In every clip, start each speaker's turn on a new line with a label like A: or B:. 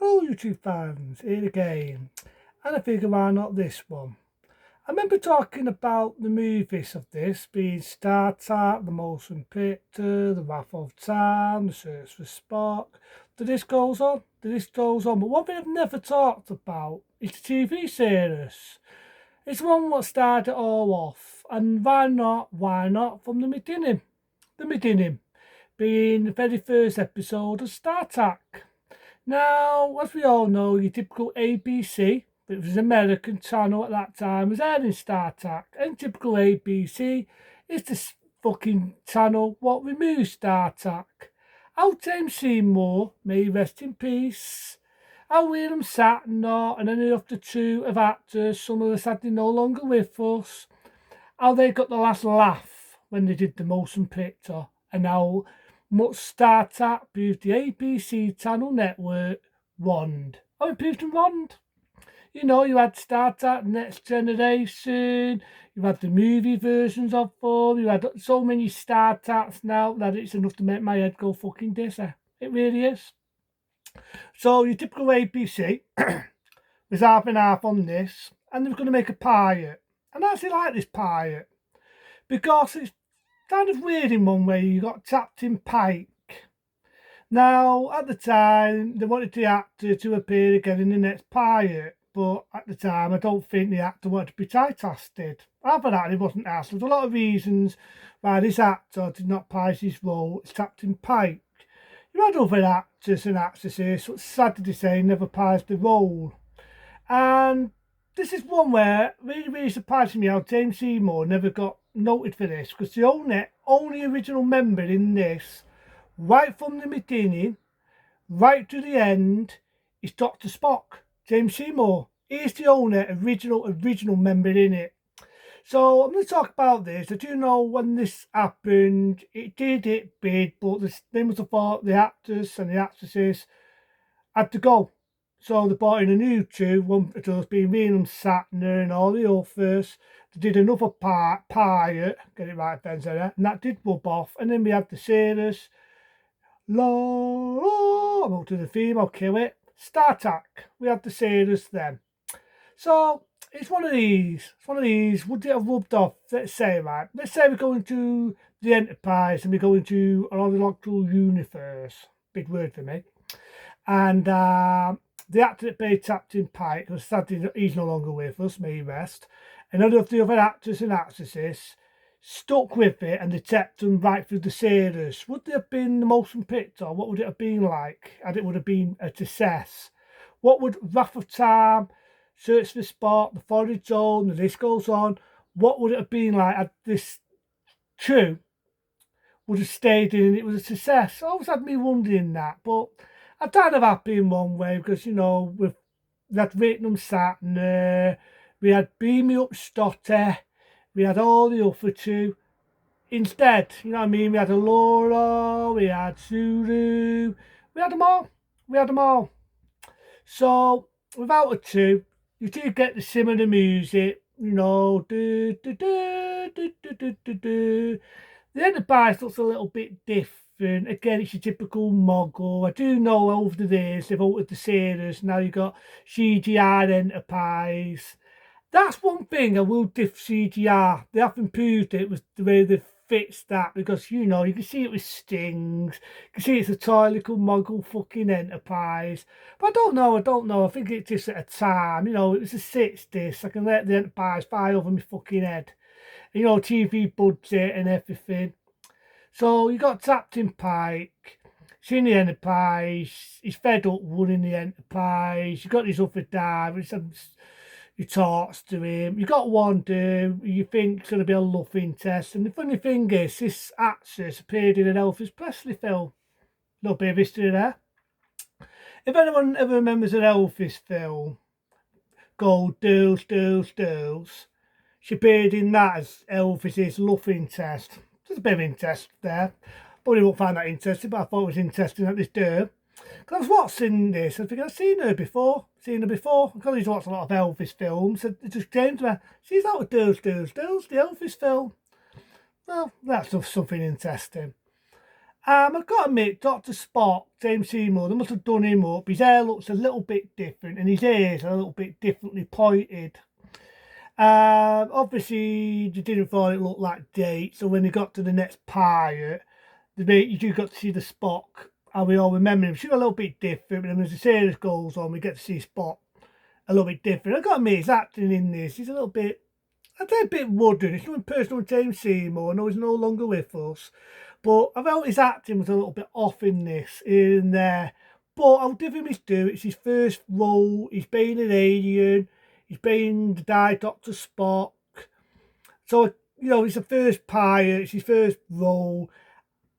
A: Hello YouTube fans, here again, and I figure why not this one. I remember talking about the movies of this being Star Trek, The Motion Picture, The Wrath of Time, The Search for Spock. The list goes on, but one thing I've never talked about is the TV series. It's one what started it all off, and why not, from the beginning. The beginning being the very first episode of Star Trek. Now, as we all know, your typical ABC, it was an American channel at that time, was airing Star Trek, and typical ABC is the fucking channel what removes Star Trek. How James Seymour, may he rest in peace, how William Shatner and any of the two of actors, some of us sadly no longer with us, how they got the last laugh when they did the motion picture, and how much Star Trek proved the ABC channel network wand. Oh, it proved them wand. You know, you had Star Trek Next Generation, you had the movie versions of them, you had so many Star Treks now that it's enough to make my head go fucking dizzy. It really is. So your typical ABC was half and half on this, and they were going to make a pilot. And I actually like this pilot because it's kind of weird in one way. You got Captain Pike. Now, at the time, they wanted the actor to appear again in the next pilot, but at the time, I don't think the actor wanted to be typecasted. After that, he wasn't asked. There's a lot of reasons why this actor did not prize his role as Captain Pike. You had other actors and actresses, but sadly to say, never prized the role. And this is one where really surprised me how James Seymour never got noted for this, because the only original member in this, right from the beginning, right to the end, is Dr. Spock, James Seymour. He's the only original member in it. So I'm going to talk about this. I do know when this happened, it did hit big, but they must have thought the actors and the actresses had to go. So they brought in a new two, one of those being William Shatner and all the others. They did another pilot, get it right, Ben, and that did rub off. And then we had the series, I'm up to the theme, I'll kill it. Star Trek, we had the series then. So it's one of these. Would it have rubbed off? Let's say, right. Let's say we're going to the Enterprise and we're going to an hological universe. Big word for me. And the actor that played Captain Pike, because sadly he's no longer with us, may he rest, and none of the other actors and actresses stuck with it and they kept them right through the series. Would there have been the motion picture? What would it have been like? And it would have been a success. What would Wrath of Time, Search for Spock, The Forest Zone, the list goes on, what would it have been like had this two would have stayed in and it was a success? I always had me wondering that, but I'm kind of happy in one way because, you know, we had Vietnam Saturn, we had Beam Me Up Stotter, we had all the other two. Instead, you know what I mean, we had Alora, we had Suru, we had them all. We had them all. So, without a two, you do get the similar music, you know, do, do, do, do, do, do, do, do. The Enterprise looks a little bit different. Again, it's your typical Mogul. I do know over the years they've altered the series. Now you've got CGI Enterprise. That's one thing I will diff CGI. They have improved it with the way they fixed that because, you know, you can see it with stings. You can see it's a typical Mogul fucking Enterprise. But I don't know. I think it's just at a time. You know, it was the 60s. I can let the Enterprise fly over my fucking head. You know, TV budget and everything. So you got Captain Pike, he's in the Enterprise, he's fed up running the Enterprise, you got these other divers, he talks to him, you got one dude you think it's going to be a love interest, and the funny thing is, this actress appeared in an Elvis Presley film. Little bit of history there. If anyone ever remembers an Elvis film, called Dools, Dools, Dools, she appeared in that as Elvis's love interest. There's a bit of interest there. Probably won't find that interesting, but I thought it was interesting that this girl. Because I was watching this, I think I've seen her before. Because he's watched a lot of Elvis films. And it just came to me, she's out with Dools, Dools, Dools, the Elvis film. Well, that's something interesting. I've got to admit, Dr. Spock, James Seymour, they must have done him up. His hair looks a little bit different and his ears are a little bit differently pointed. Obviously, they didn't thought it looked like Date, so when they got to the next pirate, you do got to see the Spock, and we all remember him. She's a little bit different, but as the series goes on, we get to see Spock a little bit different. I've got to admit, his acting in this, he's a little bit, I'd say a bit wooden. It's nothing personal with James Seymour. I know he's no longer with us, but I felt his acting was a little bit off in this, here and there. But I'll give him his due. It's his first role. He's been an alien. He's been the Dr. Spock. So, it's the first pirate. It's his first role.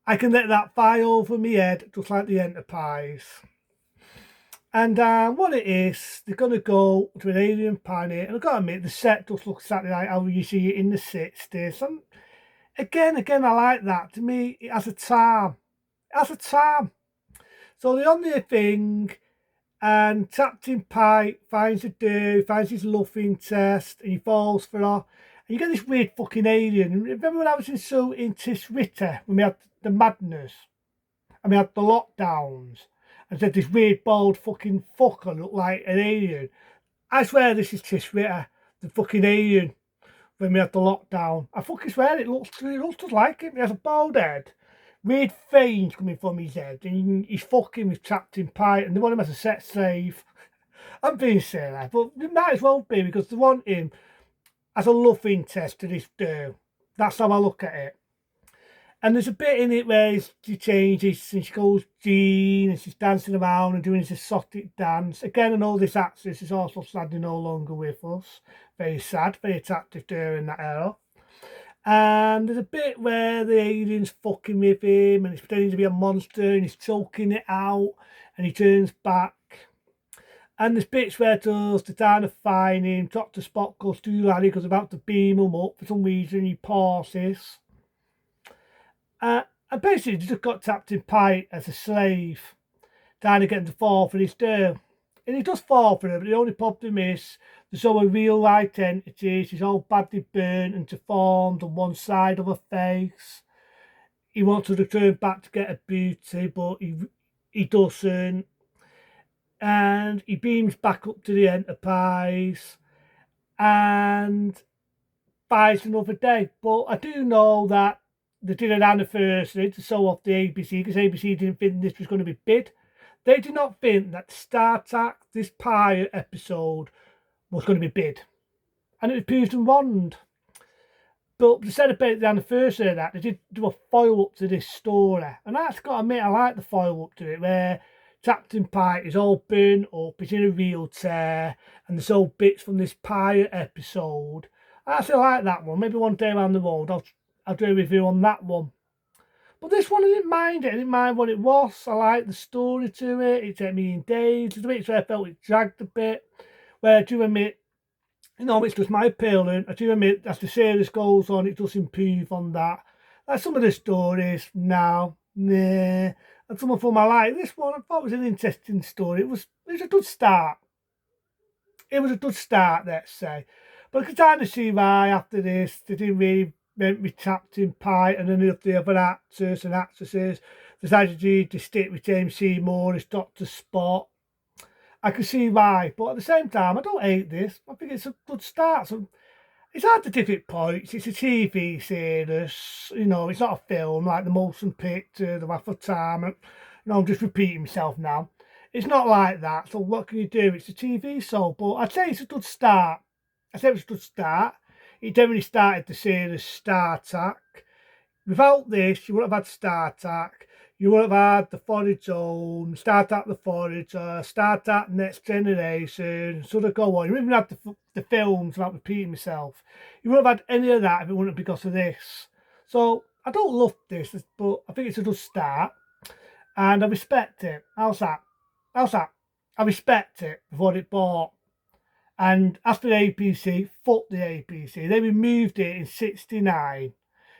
A: I can let that fly over my head, just like the Enterprise. And what it is, they're going to go to an alien planet. And I've got to admit, the set just looks exactly like how you see it in the 60s. And again, I like that. To me, it has a charm. It has a charm. So they're on their thing, and Captain Pike finds finds his love interest, and he falls for her. And you get this weird fucking alien. Remember when I was in Tis Ritter, when we had the madness, and we had the lockdowns, and said this weird bald fucking fucker looked like an alien. I swear this is Tis Ritter, the fucking alien, when we had the lockdown. I fucking swear it looks just like him. He has a bald head, weird veins coming from his head, and he's fucking with Captain Pike, and they want him as a sex slave. I'm being silly, but it might as well be, because they want him as a love interest to this girl. That's how I look at it. And there's a bit in it where she changes and she goes Jean and she's dancing around and doing this exotic dance. Again, I know this actress is also sadly no longer with us. Very sad, very attractive to her in that era. And there's a bit where the alien's fucking with him and he's pretending to be a monster and he's choking it out and he turns back. And there's bits where they're trying to find him. Dr. Spock goes to Larry because they're about to beam him up. For some reason, he pauses. And basically, they just got Captain Pike as a slave, trying to get him to fall for his girl. And he does fall for her, but the only problem is there's all a real identity. She's all badly burnt and deformed on one side of her face. He wants to return back to get her beauty, but he doesn't. And he beams back up to the Enterprise and buys another day. But I do know that they did an anniversary to show off the ABC, because ABC didn't think this was going to be bid. They did not think that Star Trek, this pirate episode, was going to be bid. And it was proved and wronged. But they said about the anniversary of that, they did do a follow-up to this story. And that's got to admit, I like the follow-up to it, where Captain Pike is all burnt up, he's in a wheelchair, and there's all bits from this pirate episode. I actually like that one. Maybe one day around the road, I'll do a review on that one. But this one, I didn't mind it. I didn't mind what it was. I liked the story to it. It took me in days. There's a bit where I felt it dragged a bit. Where I do admit, it's just my opinion. I do admit, as the series goes on, it does improve on that. Like some of the stories, now, nah. And some of them I like. This one, I thought was an interesting story. It was a good start. It was a good start, let's say. But I could kind of see why after this, they didn't really went with Captain Pike, and then the other actors and actresses decided to stick with James Seymour as Dr. Spock. I can see why, but at the same time, I don't hate this. I think it's a good start. So it's hard to different points. It's a TV series, it's not a film like the Motion Picture, the Wrath of Time. I'm just repeating myself now. It's not like that. So what can you do? It's a TV show, but I'd say it's a good start. It definitely started the series Star Trek. Without this, you wouldn't have had Star Trek. You would have had the Forage Zone, Star Trek the Forager, Star Trek Next Generation, sort of go on. You wouldn't have the films, without repeating myself. You wouldn't have had any of that if it wasn't because of this. So I don't love this, but I think it's a good start. And I respect it. How's that? I respect it for what it bought. And as for the APC, fuck the APC. They removed it in '69.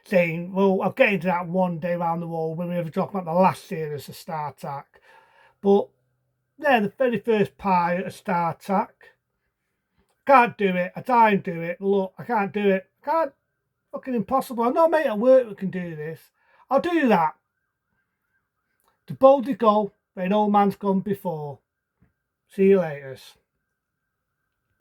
A: Saying, well, I'll get into that one day around the world when we ever talk about the last series of Star Trek. But, yeah, the very first pilot of Star Trek. Can't do it. I try and do it. Look, I can't do it. Fucking impossible. I know a mate at work that can do this. I'll do that. The boldly go, where no man's gone before. See you later.